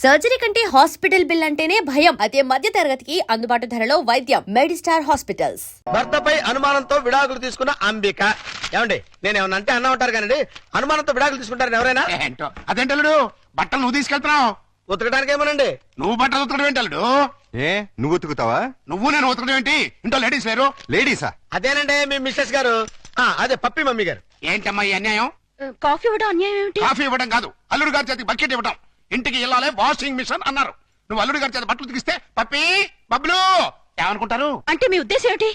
Surgery కంటే hospital bill అంటేనే భయం. అదే మధ్య తరగతికి అందుబాటు ధరలో వైద్యం. Medistar hospitals. భర్తపై అనుమానంతో విడాకులు తీసుకున్న అంబిక. ఏమండి నేనేమన్నా అంటే అన్నా ఉంటారు కానీ అనుమానంతో విడాకులు తీసుకుంటారు ఎవరైనా? ఏంటో అదేంటలుడు, బట్టలు నువ్వు తీసుకెళ్తున్నావు. ఉతకడానికి ఏమోనండి. నువ్వు బట్టలు ఉతకడం ఏంటలుడు? ఏ నువ్వు ఉతుకుతావా? నువ్వు నేను ఉతకడం ఏంటి? ఇంట్లో లేడీస్ లేరు? లేడీసా? అదేనండి మీ మిస్సెస్ గారు. అదే పప్పి మమ్మీ గారు. ఏంటమ్మా ఈ అన్యాయం? కాఫీ ఇవ్వడం అన్యాయం ఏమిటి? కాఫీ ఇవ్వడం కాదు, అల్లుడు గారి చేతికి బకెట్ ఇవ్వడం. ఇంటికి వెళ్ళాలి వాషింగ్ మిషన్ అన్నారు. నువ్వు అల్లుడు గారి చేతి బట్టలు ఉతికిస్తే పప్పి బబ్బులు ఏమనుకుంటారు? అంటే మీ ఉద్దేశం ఏమిటి?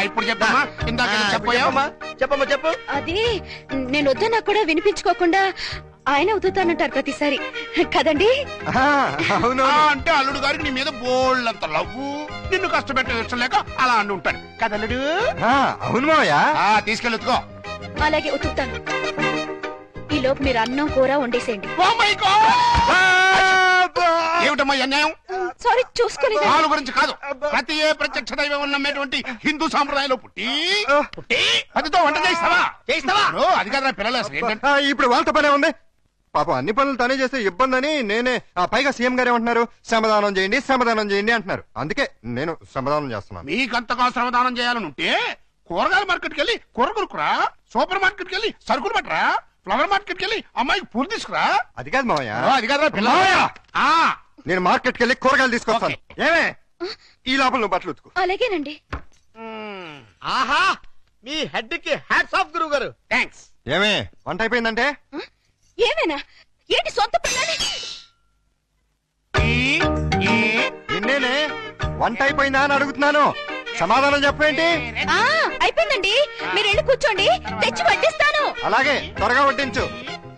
ఇప్పుడు చెప్పమ్మా. ఇందాక చెప్పమ్మా. చెప్పమ్మా చెప్పు. అది నేను వద్దన్నా కూడా వినిపించుకోకుండా ఆయన ఉతుతానంటారు ప్రతిసారి కదండి. అవును. అంటే అల్లుడు గారికి నీ మీద బోళ్ళంత లవ్వు, నిన్ను కష్టపెట్టే ఇష్టం లేక అలా అంటూ ఉంటాడు కదా అల్లుడు? అవును మావయ్య. తీసుకెళ్ళి ఉతుకో. అలాగే ఉతుకుతాను. ఈ లోపు మీరు అన్నం కూర వండేసేయండి. ఏమిటమ్మా అన్యాయం? సారీ చూసుకోలేదు. వాళ్ళ గురించి కాదు, ప్రతి ఏ ప్రత్యక్ష దైవం నమ్మేటువంటి హిందూ సాంప్రదాయంలో పుట్టి అదితో వంట చేస్తావా? అది కదా పిల్లలు అసలు ఏంటంటే ఇప్పుడు వాళ్ళతో పనే ఉంది. పాపం అన్ని పనులు తనే చేస్తే ఇబ్బంది అని నేనే. పైగా సీఎం గారు ఏమంటున్నారు? శ్రమదానం చేయండి అంటున్నారు. అందుకే నేను శ్రమదానం చేస్తున్నాను. మీకంతగా శ్రమదానం చేయాలని ఉంటే కూరగాయల మార్కెట్కి వెళ్ళి కూర కొనుక్కురా, సూపర్ మార్కెట్కి వెళ్ళి సరుకులు పట్టరా, ఫ్లవర్ మార్కెట్కి వెళ్ళి అమ్మాయికి పూలు తీసుకురా. అది కాదు మావయ్య. అది కదా పిల్లలు. నేను మార్కెట్కి వెళ్ళి కూరగాయలు తీసుకొస్తాను. ఏమే ఈ లోపల నువ్వు బట్టలు ఉతుకు. అలాగేనండి. ఆహా మీ హెడ్ కి హ్యాట్స్ ఆఫ్ గురువు గారు. థ్యాంక్స్. ఏమే వంట అయిపోయిందంటే? ఏమైనా ఏంటి సొంత పిల్లని? నిన్నేనే వంట అయిపోయిందా అని అడుగుతున్నాను. సమాధానం చెప్పేంటి? అయిపోయిందండి. మీరు వెళ్ళి కూర్చోండి, తెచ్చి వడ్డిస్తాను. అలాగే త్వరగా వడ్డించు.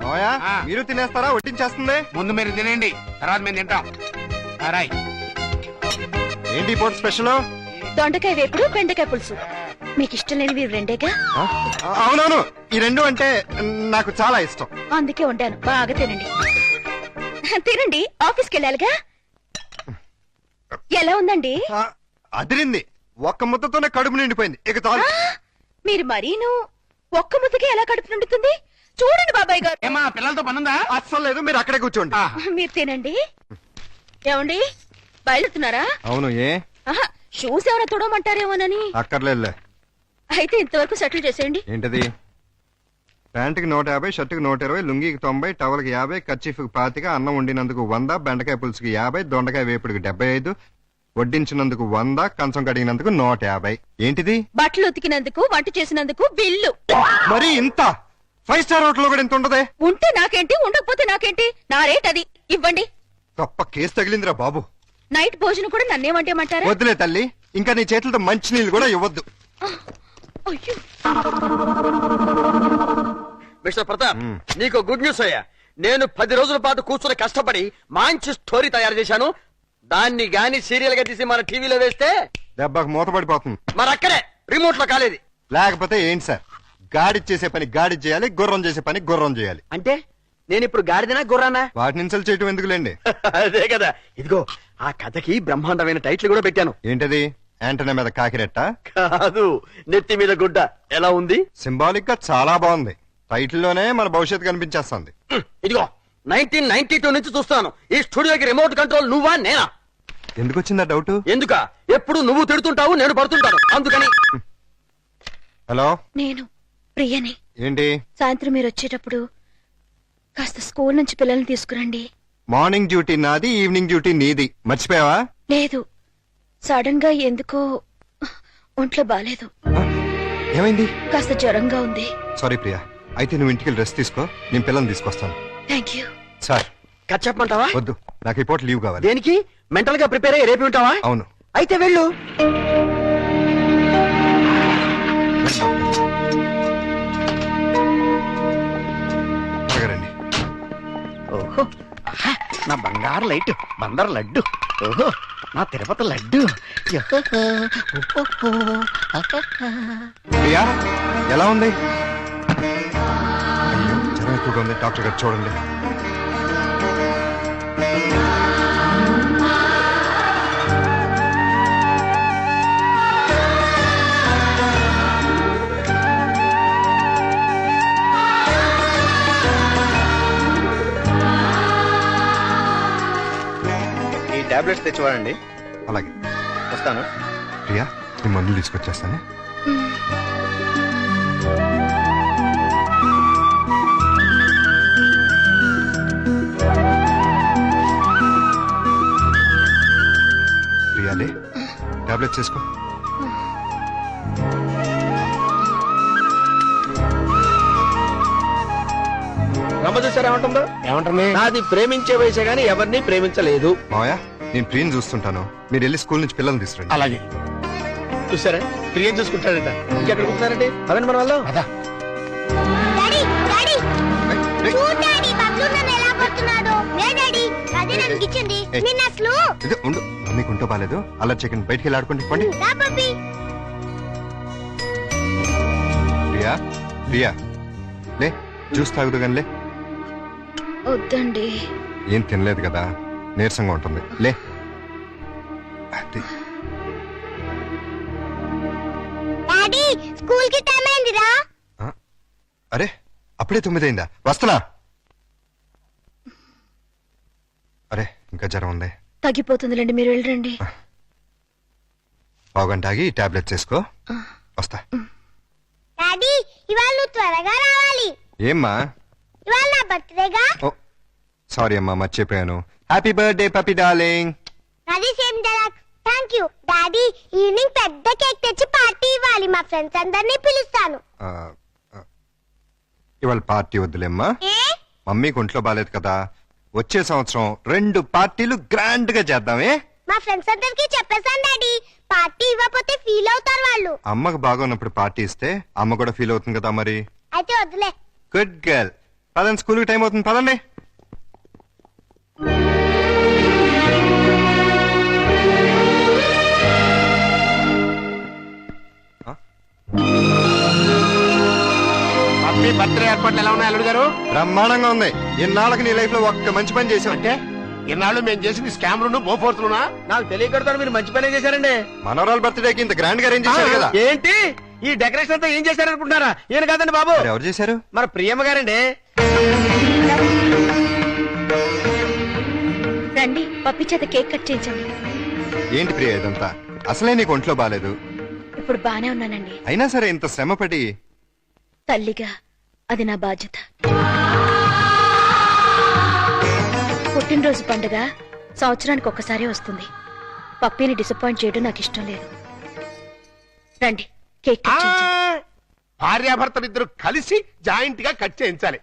మావయ్య మీరు తినేస్తారా? వడ్డించేస్తుంది. ముందు మీరు తినండి, తర్వాత మేము తింటాం. రాయ్. ఏంటి పోటీ స్పెషల్? దొండకాయ వేపుడు, బెండకాయ పులుసు. మీకు ఇష్టం లేనివి రెండేగా? అవునవును, ఈ రెండు అంటే నాకు చాలా ఇష్టం. అందుకే వండాను. బాగా తినండి. తినండి, ఆఫీస్కి వెళ్ళాలిగా. ఎలా ఉందండి? అదిరింది. ఒక్క ముద్దతోనే కడుపు నిండిపోయింది. ఇక చాలు. మీరు మరీను ఒక్క ముద్దకే ఎలా కడుపు నిండుతుంది? చూడండి బాబాయ్ గారు. ఏమా పిల్లలతో పనుందా? అస్సలు లేదు, మీరు అక్కడే కూర్చోండి. మీరు తినండి. ఏమండి బయలుతున్నారా? అవును. ఏ షూస్ ఏమైనా తుడమంటారేమోనని. అక్కర్లేదులే. అయితే ఇంతవరకు సెటిల్ చేసేయండి. ఏంటది? ప్యాంటుకి 150, షర్టుకి 120, లుంగికి 90, టవల్కి 50, కర్చీఫ్కి 25, అన్నం వండినందుకు 100, బెండకాయ పులుసుకి 50, దొండకాయ వేపుడికి 75, వడ్డించినందుకు 100, కంచం కడిగినందుకు 150. ఏంటిది? బట్టలు ఉతికినందుకు, వంట చేసినందుకు బిల్లు. మరి ఇంత? 5 స్టార్ హోటల్ లో కూడా ఇంత ఉండదే? ఉంటే నాకేంటి, ఉండకపోతే నాకేంటి? నా రేట్ అది. ఇవ్వండి. గొప్ప కేసు తగిలిందిరా బాబు. నైట్ భోజనం కూడా నన్నేమంటేమంటారా? వద్దులే తల్లి, ఇంకా నీ చేతులతో మంచినీళ్ళు కూడా ఇవ్వద్దు. అయ్యో. మిస్టర్ ప్రతాప్, నీకు గుడ్ న్యూస్ అయ్యా. నేను 10 రోజుల పాటు కూర్చొని కష్టపడి మంచి స్టోరీ తయారు చేశాను. దాన్ని గాని సీరియల్ గా తీసి మన టీవీలో వేస్తే దెబ్బకు మూతపడిపోతుంది. మరి అక్కడే రిమోట్ లో కాలేదు. లేకపోతే ఏంటి సార్? గాడి చేసే పని గాడి చేయాలి, గుర్రం చేసే పని గుర్రం చేయాలి. అంటే నేను ఇప్పుడు గాడిదనా గుర్రానా? వాటిని ఇన్సల్ట్ చేయటం ఎందుకులేండి. అదే కదా. ఇదిగో ఆ కథకి బ్రహ్మాండమైన టైటిల్ కూడా పెట్టాను. ఏంటది? యాంటనా మీద కాకిరెట్ట? కాదు, నెత్తి మీద గుడ్డ. ఎలా ఉంది? సింబాలిక్ గా చాలా బాగుంది. టైటిల్ లోనే మన భవిష్యత్తు కనిపించేస్తుంది. ఇదిగో 1992 నుంచి చూస్తాను ఈ స్టూడియోకి రిమోట్ కంట్రోల్ నువ్వా నేనా? ఎందుకు వచ్చిందా డౌట్? ఎందుక? ఎప్పుడు నువ్వు తిడుతుంటావు, నేను పడుతుంటాను, అందుకని. హలో, నేను ప్రియని. ఏంటి? సాయంత్రం మీరు వచ్చేటప్పుడు కాస్త స్కూల్ నుంచి పిల్లల్ని తీసుకురండి. మార్నింగ్ డ్యూటీ నాది, ఈవినింగ్ డ్యూటీ నీది. మర్చిపోయావా? లేదు, సడన్ గా ఎందుకో ఒంట్లో బాలేదు. ఏమైంది? కాస్త జ్వరంగా ఉంది. సారీ ప్రియా, అయితే నువ్వు ఇంటికి రెస్ట్ తీసుకో, నేను పిల్లల్ని తీసుకొస్తాను. Thank you. సార్ కథ చెప్పమంటావా? వద్దు, నాకు ఈ పూట లీవ్ కావాలి. దేనికి? మెంటల్ గా ప్రిపేర్ అయ్యి రేపు ఉంటావా? అవును. అయితే వెళ్ళు. రండి. ఓహో, నా బంగారు లైట్, బందర్ లడ్డు. ఓహో, నా తిరుపతి లడ్డు. ప్రియా ఎలా ఉంది? అయ్యో, జ్వరం ఎక్కువగా ఉంది. డాక్టర్ గారు చూడండి. టాబ్లెట్స్ తెచ్చివాడండి. అలాగే వస్తాను. ప్రియా నీ మందులు తీసుకొచ్చేస్తాను. ప్రియాలే టాబ్లెట్స్ చేసుకో. రమ్మ చూసారా ఏమంటుందో? ఏమంటుంది? నాది ప్రేమించే వయసే గానీ ఎవరిని ప్రేమించలేదు. మావయ్య నేను ప్రియని చూస్తుంటాను, మీరు వెళ్ళి స్కూల్ నుంచి పిల్లల్ని తీసుకురండి. అలాగే. చూసారా ప్రియం చూసుకుంటాడట. ఇంకెక్కడ కూర్చున్నారండి? అదండి మన వాళ్ళు. అదా డాడీ డాడీ ఏయ్, ఏయ్, చూడు డాడీ బబ్లు నన్ను ఎలా పడుతున్నాడో. లే డాడీ అదే నన్ను గిచ్చింది. ఏయ్. నిన్న అసలు ఇదిగో ఉండు, మీకు ఉంటో బాలేదు. అలా చెకండి, బయటికి వెళ్ళి ఆడుకోండి. పండి రా పప్పి. ప్రియా ప్రియా లే, జ్యూస్ తాగుదు కానీ లే. వద్దండి. ఏం తినలేదు కదా, నీరసంగా ఉంటుంది. లే అది. డాడీ స్కూల్ కి టైం అయిందిరా. ఆ? అరే అప్పుడే 9 అయిందా? వస్తున్నా. అరే ఇంకా జ్వరం ఉంది. తగ్గిపోతుందిలేండి, మీరు వెళ్ళండి. పావుగంట ఆగి టాబ్లెట్స్ వేసుకో. వస్తా. డాడీ ఇవాళ నువ్వు త్వరగా రావాలి. ఏమ్మా? ఇవాళ నా బర్త్డేగా. ఓ సారీ అమ్మా, మర్చిపోయాను. Happy birthday పపి darling. అది same dialogue. Thank you daddy. Evening పెద్ద కేక్ తెచ్చి పార్టీ ఇవ్వాలి. మా ఫ్రెండ్స్ అందరినీ పిలుస్తాను. ఇవాళ పార్టీ వద్దులేమ్మా, ఏ మమ్మీకి ఒంట్లో బాలేదు కదా. వచ్చే సంవత్సరం 2 పార్టీలు గ్రాండ్ గా చేద్దామే. మా ఫ్రెండ్స్ అందరికి చెప్పేశాను డాడీ. పార్టీ ఇవ్వకపోతే ఫీల్ అవుతారు వాళ్ళు. అమ్మకు బాగున్నప్పుడు పార్టీ ఇస్తే అమ్మ కూడా ఫీల్ అవుతుంది కదా మరి. అయితే వద్దులే. Good girl. పదండి, స్కూల్కి టైం అవుతుంది, పదండి. పప్పి బర్త్డే ఏర్పాట్లు ఎలా ఉన్నాయి అల్లుడు గారు? బ్రహ్మాండంగా ఉంది. ఇన్నాళ్ళకి నీ లైఫ్ లో ఒక్క మంచి పని చేసావు. అంటే ఇన్నాళ్ళు మేము చేసింది స్కామ్లు బోఫోర్స్లునా? నాకు తెలియకడతాను, మీరు మంచి పనే చేశారండి. మనవరాల బర్త్డేకి ఇంత గ్రాండ్ గా అరేంజ్ చేశారు కదా. ఏంటి ఈ డెకరేషన్ అంతా ఏం చేశారనుకుంటున్నారా? ఈయన కాదండి బాబు, మరి ఎవరు చేశారు? మన ప్రియమ్మ గారండి. రండి, పప్పి చేత కేక్ కట్ చేయించండి. ఏంటి ప్రియ ఇదంతా? అసలే నీకు ఒంట్లో బాలేదు. ఇప్పుడు బానే ఉన్నానండి. అయినా సరే ఇంత శ్రమపడి. తల్లిగా అది నా బాధ్యత. పుట్టినరోజు పండుగ సంవత్సరానికి ఒక్కసారి వస్తుంది. పప్పిని డిసప్పాయింట్ చేయడం నాకు ఇష్టం లేదు. రండి, కేక్ కట్ చేయించండి. భార్యాభర్తలిద్దరు కలిసి జాయింట్ గా కట్ చేయించాలి.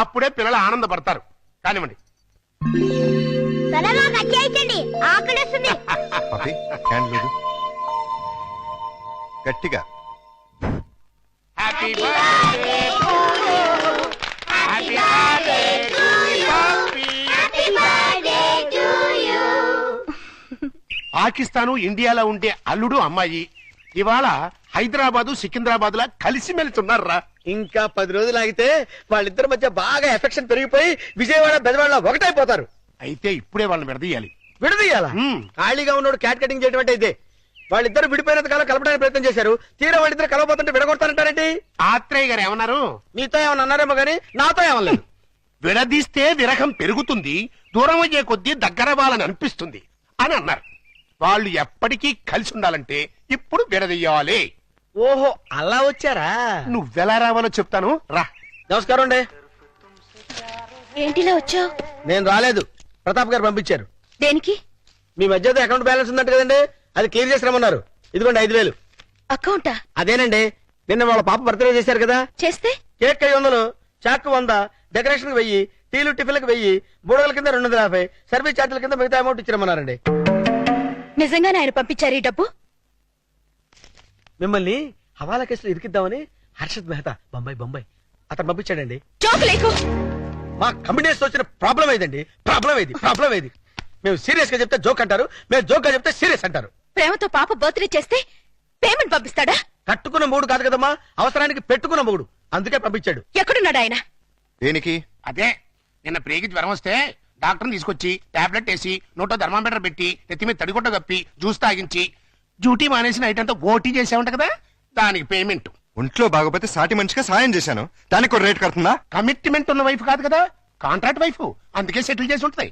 అప్పుడే పిల్లలు ఆనందపడతారు. కానివ్వండి. త్వరగా కట్ చేయించండి, ఆకలిస్తుంది. పపి క్యాండిల్ లేదు. గట్టిగా. Happy birthday to you. Happy birthday to you. Happy birthday to you. Pakistan ఇండియాలో ఉండే అల్లుడు అమ్మాయి ఇవాళ హైదరాబాదు సికింద్రాబాద్ లా కలిసి మెలుచున్నారా? ఇంకా 10 రోజులు ఆగితే వాళ్ళిద్దరి మధ్య బాగా ఎఫెక్షన్ పెరిగిపోయి విజయవాడ బెజవాడ ఒకటైపోతారు. అయితే ఇప్పుడే వాళ్ళని విడదీయాలి. విడదీయాలా? ఖాళీగా ఉన్నోడు క్యాట్ కటింగ్ చేయడం అంటే ఇదే. వాళ్ళిద్దరు విడిపోయినంత కాలం కలపడానికి ప్రయత్నం చేశారు. తీరా వాళ్ళిద్దరు కలవబోతుంటే విడగొడతానంటారేంటి? ఆత్రేయ గారు ఏమన్నారు? మీతో ఏమన్నా అన్నారేమో గానీ నాతో ఏమనలేదు. విడదీస్తే విరహం పెరుగుతుంది, దూరం అయ్యే కొద్దీ దగ్గర వాళ్ళని అనిపిస్తుంది అని అన్నారు. వాళ్ళు ఎప్పటికీ కలిసి ఉండాలంటే ఇప్పుడు విడదీయాలి. ఓహో అలా వచ్చారా? నువ్వెలా రావాలో చెప్తాను రా. నమస్కారం అండి. ఏంటిలా వచ్చావు? నేను రాలేదు, ప్రతాప్ గారు పంపించారు. దేనికి? మీ మధ్య అకౌంట్ బ్యాలెన్స్ ఉందంట కదండి, అది క్లియర్ చేసి రమ్మన్నారు. ఇదిగోండి 5,000. అకౌంటా? అదేనండి, నిన్న వాళ్ళ పాప బర్త్డే చేశారు కదా. చేస్తే కేక్ 500, చాక్ 100, డెకరేషన్ 1000, టీలు టిఫిన్లకు 1000, బూడగల కింద 250, సర్వీస్ ఛార్జీల కింద మిగతా అమౌంట్ ఇచ్చిరమ్మన్నారండి. నిజంగానే ఆయన పంపించారు ఈ డబ్బు? మిమ్మల్ని హవాలా కేసులో ఇరికిద్దామని హర్షద్ మెహతా బొంబాయి అతను పంపించాడండి. జోక్ లేకు. మా కంపెనీస్ వచ్చిన ప్రాబ్లం ఏదండి? ప్రాబ్లం ఏది? మేము సీరియస్ గా చెప్తే జోక్ అంటారు, మేము జోక్ గా చెప్తే సీరియస్ అంటారు. ప్రేమతో పాప బర్త్డే చేస్తే పేమెంట్ పంపిస్తాడా? కట్టుకున్న మూడు కాదు కదమ్మా, అవసరానికి పెట్టుకున్న మూడు, అందుకే పంపించాడు. ఎక్కడున్నాడు ఆయన? దేనికి? అదే నిన్న ప్రేగి జ్వరం వస్తే డాక్టర్ని తీసుకొచ్చి టాబ్లెట్ వేసి నోటో థర్మామీటర్ పెట్టి నెత్తి మీద తడిగుడ్డ కప్పి జ్యూస్ తాగించి డ్యూటీ మానేసి నైట్ అంతా ఓటీ చేసావంట కదా, దానికి పేమెంట్. ఒంట్లో బాగోపోతే సాటి మనిషిగా సాయం చేశాను, దానికి ఒక రేట్ కడుతుందా? కమిట్మెంట్ ఉన్న వైఫ్ కాదు కదా, కాంట్రాక్ట్ వైఫ్, అందుకే సెటిల్ చేసి ఉంటది.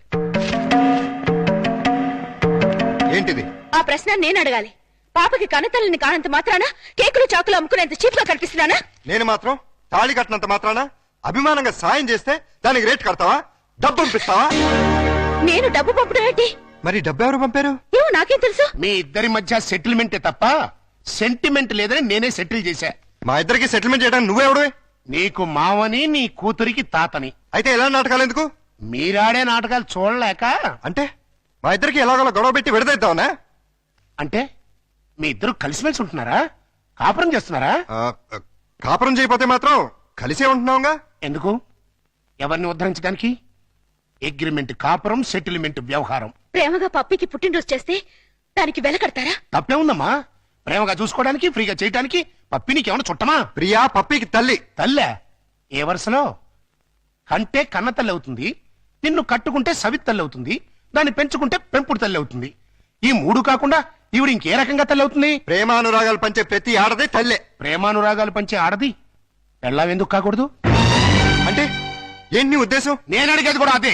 ఏంటిది? ఆ ప్రశ్న నేను అడగాలి. పాపకి కన్నతల్లిని కానంత మాత్రాన కేకులు చాకులు అమ్ముకునేంత చీప్ గా కనిపిస్తున్నానా? నేను మాత్రం తాళి కట్టినంత మాత్రాన అభిమానంగా సాయం చేస్తే దానికి రేట్ కడతావా? డబ్బు పంపిస్తావా? నేను డబ్బు పంపడం ఏంటి? మరి డబ్బు ఎవరు పంపారు? ఏమో నాకేం తెలుసు. మీ ఇద్దరి మధ్య సెటిల్మెంటే తప్ప సెంటిమెంట్ లేదని నేనే సెటిల్ చేశా. మా ఇద్దరికి సెటిల్మెంట్ చేయడానికి నువ్వెవడవే? నీకు మావని, నీ కూతురికి తాతని. అయితే ఎలా నాటకాలు ఎందుకు? మీరాడే నాటకాలు చూడలేక. అంటే మా ఇద్దరికి ఎలాగోలా గొడవ పెట్టి విడదీద్దామనా? అంటే మీ ఇద్దరు కలిసిమెలిసి ఉంటున్నారా? కాపురం చేస్తున్నారా? కాపురం చేయకపోతే మాత్రం కలిసే ఉంటున్నావుగా. ఎందుకు? ఎవరిని ఉద్ధరించడానికి? అగ్రిమెంట్ కాపురం, సెటిల్మెంట్ వ్యవహారం. ప్రేమగా పప్పికి పుట్టినరోజు చేస్తే దానికి వెల కడతారా? తప్పే ఉందమ్మా. ప్రేమగా చూసుకోవడానికి, ఫ్రీగా చేయడానికి పప్పి నీకేమన్నా చుట్టమా? ప్రియా పప్పికి తల్లి. తల్లే? ఏ వరుసలో? కంటే కన్న తల్లి అవుతుంది, నిన్ను కట్టుకుంటే సవి తల్లి అవుతుంది, దాన్ని పెంచుకుంటే పెంపుడు తల్లి అవుతుంది. ఈ మూడు కాకుండా ఈవిడ ఇంకే రకంగా తల్లి అవుతుంది? ప్రేమానురాగాలు పంచే ప్రతి ఆడది తల్లే. ప్రేమానురాగాలు పంచే ఆడది పెళ్ళావెందుకు కాకూడదు? అంటే ఏంటి నీ ఉద్దేశం? నేను అడిగేది కూడా అదే.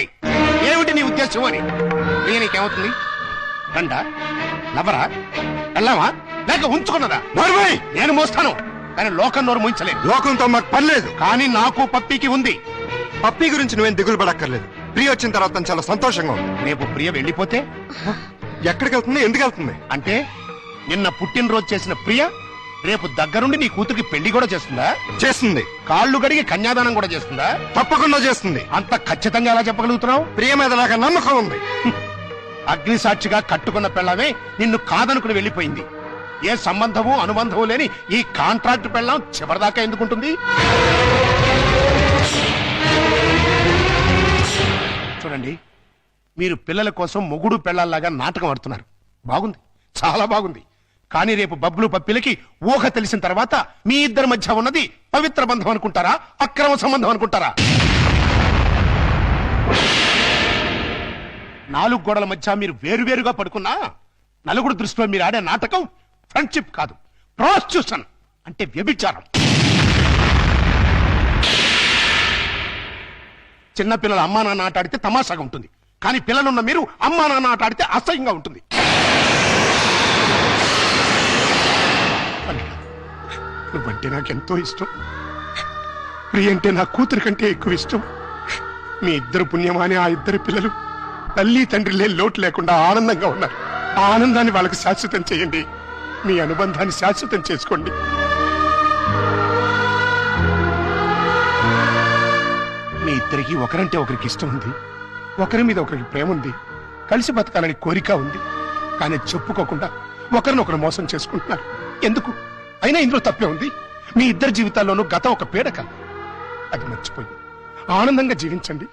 ఏమిటి నీ ఉద్దేశం అని. ప్రియ నీకేమవుతుంది? రండా, లవరా, వెళ్ళావా, లేక ఉంచుకున్నదా? నోర్మై! నేను మోస్తాను, కానీ లోకం నోరు ముయించలేదు. లోకంతో మాకు పని లేదు. కానీ నాకు పప్పికి ఉంది. పప్పి గురించి నువ్వేం దిగులు పడక్కర్లేదు. ప్రియ వచ్చిన తర్వాత తను చాలా సంతోషంగా ఉంది. రేపు ప్రియ వెళ్ళిపోతే ఎక్కడికి వెళ్తుంది? ఎందుకు వెళ్తుంది? అంటే నిన్న పుట్టినరోజు చేసిన ప్రియ రేపు దగ్గరుండి నీ కూతురికి పెళ్లి కూడా చేస్తుందా? చేస్తుంది. కాళ్ళు గడిగి కన్యాదానం కూడా చేస్తుందా? తప్పకుండా చేస్తుంది. అంత ఖచ్చితంగా ఎలా చెప్పగలుగుతున్నావు? ప్రియ మీద నాకు నమ్మకం ఉంది. అగ్ని సాక్షిగా కట్టుకున్న పెళ్ళమే నిన్ను కాదనుకుని వెళ్ళిపోయింది. ఏ సంబంధము అనుబంధము లేని ఈ కాంట్రాక్ట్ పెళ్ళం చివరిదాకా ఎందుకుంటుంది? చూడండి, మీరు పిల్లల కోసం మొగుడు పెళ్ళాల్లాగా నాటకం ఆడుతున్నారు. బాగుంది, చాలా బాగుంది. కానీ రేపు బబ్బులు పప్పిలకి ఊహ తెలిసిన తర్వాత మీ ఇద్దరి మధ్య ఉన్నది పవిత్ర బంధం అనుకుంటారా, అక్రమ సంబంధం అనుకుంటారా? 4 గోడల మధ్య మీరు వేరువేరుగా పడుకున్నా నలుగురు దృష్టిలో మీరు ఆడే నాటకం ఫ్రెండ్షిప్ కాదు, ప్రాస్టిట్యూషన్ అంటే వ్యభిచారం. చిన్నపిల్లల అమ్మా నాన్న ఆట ఆడితే తమాషాగా ఉంటుంది, కానీ పిల్లలున్న మీరు అమ్మా నాన్న ఆట ఆడితే అసహ్యంగా ఉంటుంది. నువ్వంటే నాకెంతో ఇష్టం. ప్రియ అంటే నా కూతురు కంటే ఎక్కువ ఇష్టం. మీ ఇద్దరు పుణ్యమాని ఆ ఇద్దరు పిల్లలు తల్లి తండ్రి లేని లోటు లేకుండా ఆనందంగా ఉన్నారు. ఆ ఆనందాన్ని వాళ్ళకి శాశ్వతం చేయండి. మీ అనుబంధాన్ని శాశ్వతం చేసుకోండి. మీ ఇద్దరికి ఒకరంటే ఒకరికి ఇష్టం ఉంది, ఒకరి మీద ఒకరికి ప్రేమ ఉంది, కలిసి బతకాలని కోరిక ఉంది. కానీ చెప్పుకోకుండా ఒకరినొకరు మోసం చేసుకుంటున్నారు. ఎందుకు? అయినా ఇందులో తప్పే ఉంది. మీ ఇద్దరి జీవితాల్లోనూ గతం ఒక పీడక. అది మర్చిపోయి ఆనందంగా జీవించండి.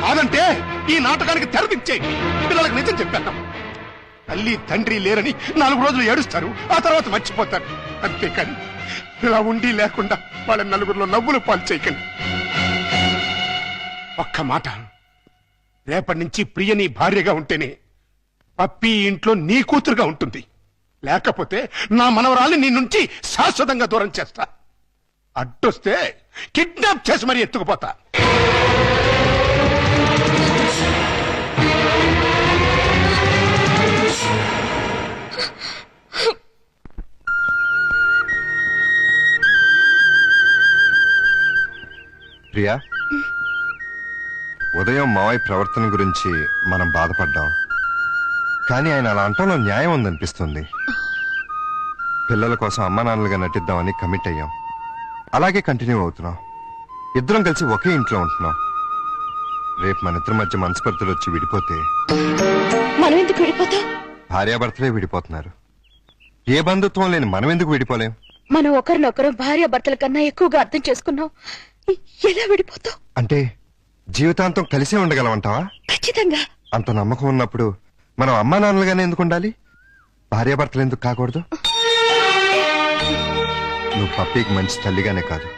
కాదంటే ఈ నాటకానికి తెరదించేయండి. పిల్లలకు నిజం చెప్పేద్దాం. తల్లి తండ్రి లేరని 4 రోజులు ఏడుస్తారు, ఆ తర్వాత మర్చిపోతారు. అంతేకాని ఇలా ఉండి లేకుండా వాళ్ళ నలుగురిలో నవ్వులు పాలు చేయకండి. ఒక్క మాట, రేపటి నుంచి ప్రియ నీ భార్యగా ఉంటేనే పప్పి ఇంట్లో నీ కూతురుగా ఉంటుంది. లేకపోతే నా మనవరాల్ని నీ నుంచి శాశ్వతంగా దూరం చేస్తా. అడ్డొస్తే కిడ్నాప్ చేసి మరీ ఎత్తుకుపోతా. ప్రియా, ఉదయం మావయ్య ప్రవర్తన గురించి మనం బాధపడ్డాం, కానీ ఆయన అలా అంటంలో న్యాయం ఉందనిపిస్తుంది. పిల్లల కోసం అమ్మా నాన్నలుగా నటిద్దామని కమిట్ అయ్యాం. అలాగే కంటిన్యూ అవుతున్నాం. ఇద్దరం కలిసి ఒకే ఇంట్లో ఉంటున్నాం. రేపు మన ఇద్దరి మధ్య మనస్పర్ధలు వచ్చి విడిపోతే మనం ఎందుకు విడిపోతాం? భార్యాభర్తలే విడిపోతున్నారు. ఏ బంధుత్వం లేని మనం ఎందుకు విడిపోలేం? మనం ఒకరినొకరు భార్య భర్తల కన్నా ఎక్కువగా అర్థం చేసుకున్నాం. ఎలా విడిపోతాం? అంటే జీవితాంతం కలిసే ఉండగలమంటావా? ఖచ్చితంగా. అంత నమ్మకం ఉన్నప్పుడు మనం అమ్మా నాన్నలుగానే ఎందుకు ఉండాలి? భార్యాభర్తలు ఎందుకు కాకూడదు? నువ్వు పప్పికి మంచి తల్లిగానే కాదు,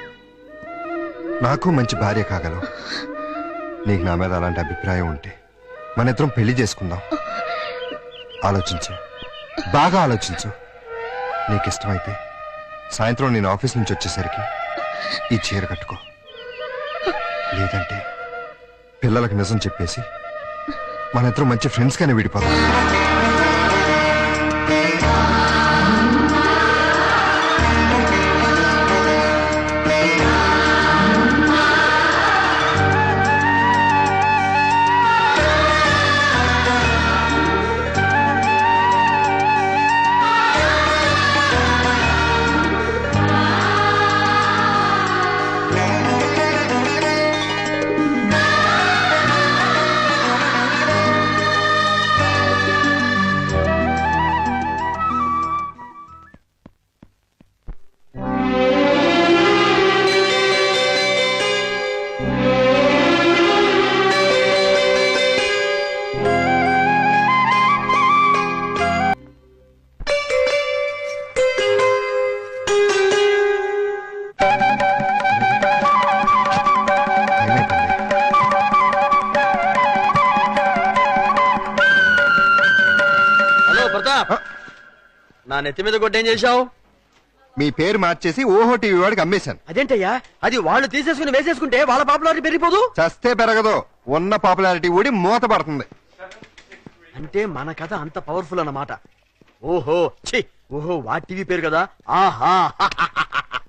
నాకు మంచి భార్య కాగలవు. నీకు నా మీద అలాంటి అభిప్రాయం ఉంటే మన ఇద్దరం పెళ్లి చేసుకుందాం. ఆలోచించు, బాగా ఆలోచించు. నీకు ఇష్టమైతే సాయంత్రం నేను ఆఫీస్ నుంచి వచ్చేసరికి ఈ చీర కట్టుకో. లేదంటే పిల్లలకు నిజం చెప్పేసి మన ఇద్దరు మంచి ఫ్రెండ్స్ గానే విడిపోతాం. నా నెత్తి మీద కొట్టేం చేశావు? మీ పేరు మార్చేసి ఓహో టీవీ వాడికి అమ్మేశాను. అదేంటయ్యా, అది వాళ్ళు తీసేసుకుని వేసేసుకుంటే వాళ్ళ పాపులారిటీ పెరిగిపోదు. చస్తే పెరగదు, ఉన్న పాపులారిటీ ఊడి మూత పడుతుంది. అంటే మన కథ అంత పవర్ఫుల్ అన్నమాట. ఓహో ఛీ, ఓహో వా టీవీ పేరు కదా. ఆహా